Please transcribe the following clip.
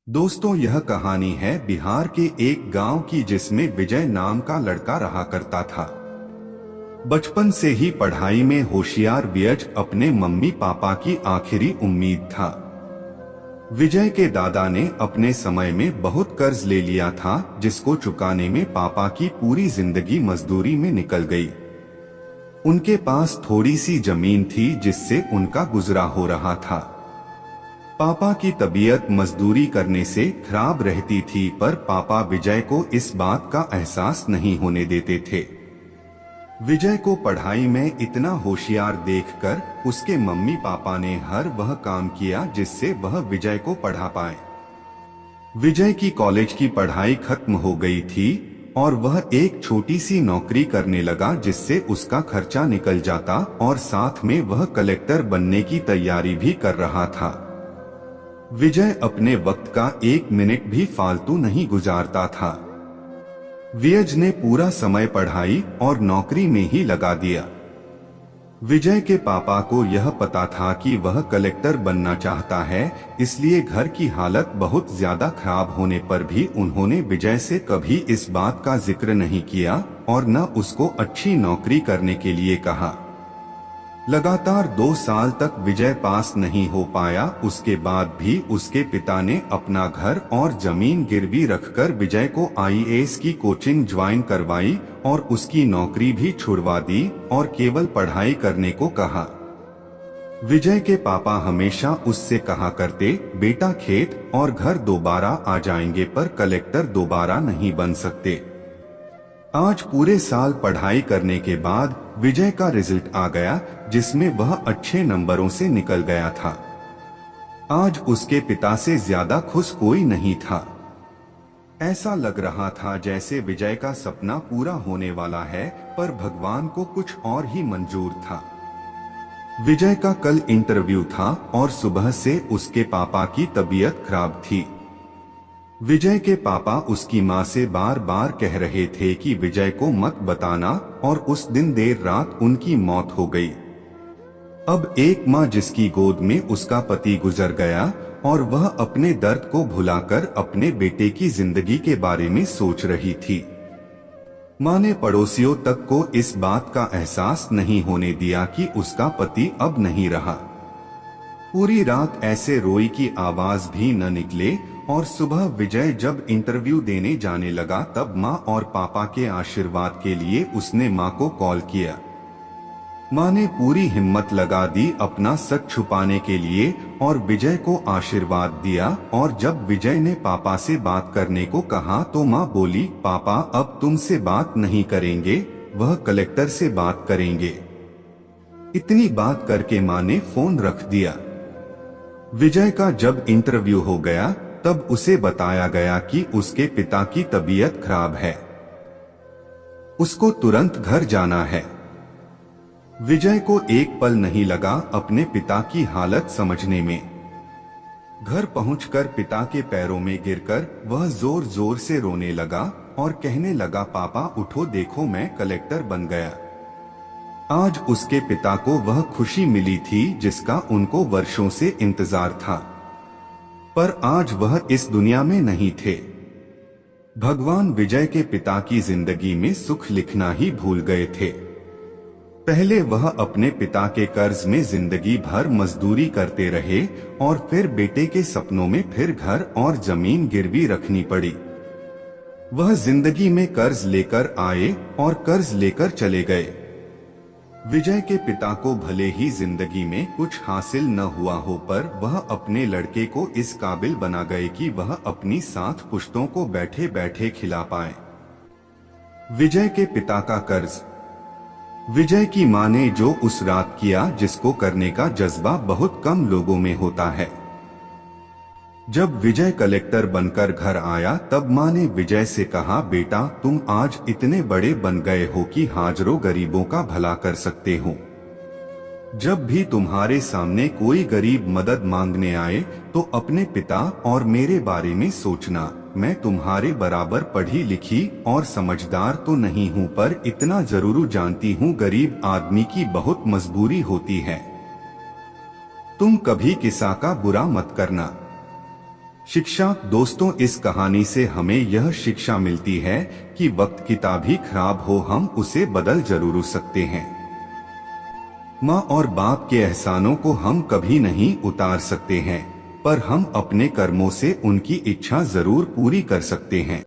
दोस्तों, यह कहानी है बिहार के एक गांव की जिसमें विजय नाम का लड़का रहा करता था। बचपन से ही पढ़ाई में होशियार विजय अपने मम्मी पापा की आखिरी उम्मीद था। विजय के दादा ने अपने समय में बहुत कर्ज ले लिया था, जिसको चुकाने में पापा की पूरी जिंदगी मजदूरी में निकल गई। उनके पास थोड़ी सी जमीन थी जिससे उनका गुजरा हो रहा था। पापा की तबीयत मजदूरी करने से खराब रहती थी, पर पापा विजय को इस बात का एहसास नहीं होने देते थे। विजय को पढ़ाई में इतना होशियार देखकर उसके मम्मी पापा ने हर वह काम किया जिससे वह विजय को पढ़ा पाए। विजय की कॉलेज की पढ़ाई खत्म हो गई थी और वह एक छोटी सी नौकरी करने लगा जिससे उसका खर्चा निकल जाता और साथ में वह कलेक्टर बनने की तैयारी भी कर रहा था। विजय अपने वक्त का एक मिनट भी फालतू नहीं गुजारता था। विजय ने पूरा समय पढ़ाई और नौकरी में ही लगा दिया। विजय के पापा को यह पता था कि वह कलेक्टर बनना चाहता है, इसलिए घर की हालत बहुत ज्यादा खराब होने पर भी उन्होंने विजय से कभी इस बात का जिक्र नहीं किया और न उसको अच्छी नौकरी करने के लिए कहा। लगातार 2 साल तक विजय पास नहीं हो पाया। उसके बाद भी उसके पिता ने अपना घर और जमीन गिरवी रखकर विजय को आईएएस की कोचिंग ज्वाइन करवाई और उसकी नौकरी भी छुड़वा दी और केवल पढ़ाई करने को कहा। विजय के पापा हमेशा उससे कहा करते, बेटा खेत और घर दोबारा आ जाएंगे पर कलेक्टर दोबारा नहीं बन सकते। आज पूरे साल पढ़ाई करने के बाद विजय का रिजल्ट आ गया, जिसमें वह अच्छे नंबरों से निकल गया था। आज उसके पिता से ज्यादा खुश कोई नहीं था। ऐसा लग रहा था जैसे विजय का सपना पूरा होने वाला है, पर भगवान को कुछ और ही मंजूर था। विजय का कल इंटरव्यू था और सुबह से उसके पापा की तबीयत खराब थी। विजय के पापा उसकी मां से बार बार कह रहे थे कि विजय को मत बताना, और उस दिन देर रात उनकी मौत हो गई। अब एक मां जिसकी गोद में उसका पति गुजर गया और वह अपने दर्द को भुलाकर अपने बेटे की जिंदगी के बारे में सोच रही थी। मां ने पड़ोसियों तक को इस बात का एहसास नहीं होने दिया कि उसका पति अब नहीं रहा। पूरी रात ऐसे रोई की आवाज भी न निकले और सुबह विजय जब इंटरव्यू देने जाने लगा तब मां और पापा के आशीर्वाद के लिए उसने मां को कॉल किया। मां ने पूरी हिम्मत लगा दी अपना सच छुपाने के लिए और विजय को आशीर्वाद दिया। और जब विजय ने पापा से बात करने को कहा तो मां बोली, पापा अब तुमसे बात नहीं करेंगे, वह कलेक्टर से बात करेंगे। इतनी बात करके मां ने फोन रख दिया। विजय का जब इंटरव्यू हो गया तब उसे बताया गया कि उसके पिता की तबीयत खराब है, उसको तुरंत घर जाना है। विजय को एक पल नहीं लगा अपने पिता की हालत समझने में। घर पहुंचकर पिता के पैरों में गिरकर वह जोर जोर से रोने लगा और कहने लगा, पापा उठो, देखो मैं कलेक्टर बन गया। आज उसके पिता को वह खुशी मिली थी जिसका उनको वर्षों से इंतजार था, पर आज वह इस दुनिया में नहीं थे। भगवान विजय के पिता की जिंदगी में सुख लिखना ही भूल गए थे। पहले वह अपने पिता के कर्ज में जिंदगी भर मजदूरी करते रहे और फिर बेटे के सपनों में फिर घर और जमीन गिरवी रखनी पड़ी। वह जिंदगी में कर्ज लेकर आए और कर्ज लेकर चले गए। विजय के पिता को भले ही जिंदगी में कुछ हासिल न हुआ हो, पर वह अपने लड़के को इस काबिल बना गए कि वह अपनी 7 पुश्तों को बैठे बैठे खिला पाए। विजय के पिता का कर्ज। विजय की मां ने जो उस रात किया जिसको करने का जज्बा बहुत कम लोगों में होता है। जब विजय कलेक्टर बनकर घर आया तब मां ने विजय से कहा, बेटा तुम आज इतने बड़े बन गए हो कि हाजारों गरीबों का भला कर सकते हो। जब भी तुम्हारे सामने कोई गरीब मदद मांगने आए तो अपने पिता और मेरे बारे में सोचना। मैं तुम्हारे बराबर पढ़ी लिखी और समझदार तो नहीं हूँ, पर इतना जरूर जानती हूँ गरीब आदमी की बहुत मजबूरी होती है। तुम कभी किसी का बुरा मत करना। शिक्षा। दोस्तों, इस कहानी से हमें यह शिक्षा मिलती है कि वक्त कितना खराब हो, हम उसे बदल जरूर सकते हैं। माँ और बाप के एहसानों को हम कभी नहीं उतार सकते हैं, पर हम अपने कर्मों से उनकी इच्छा जरूर पूरी कर सकते हैं।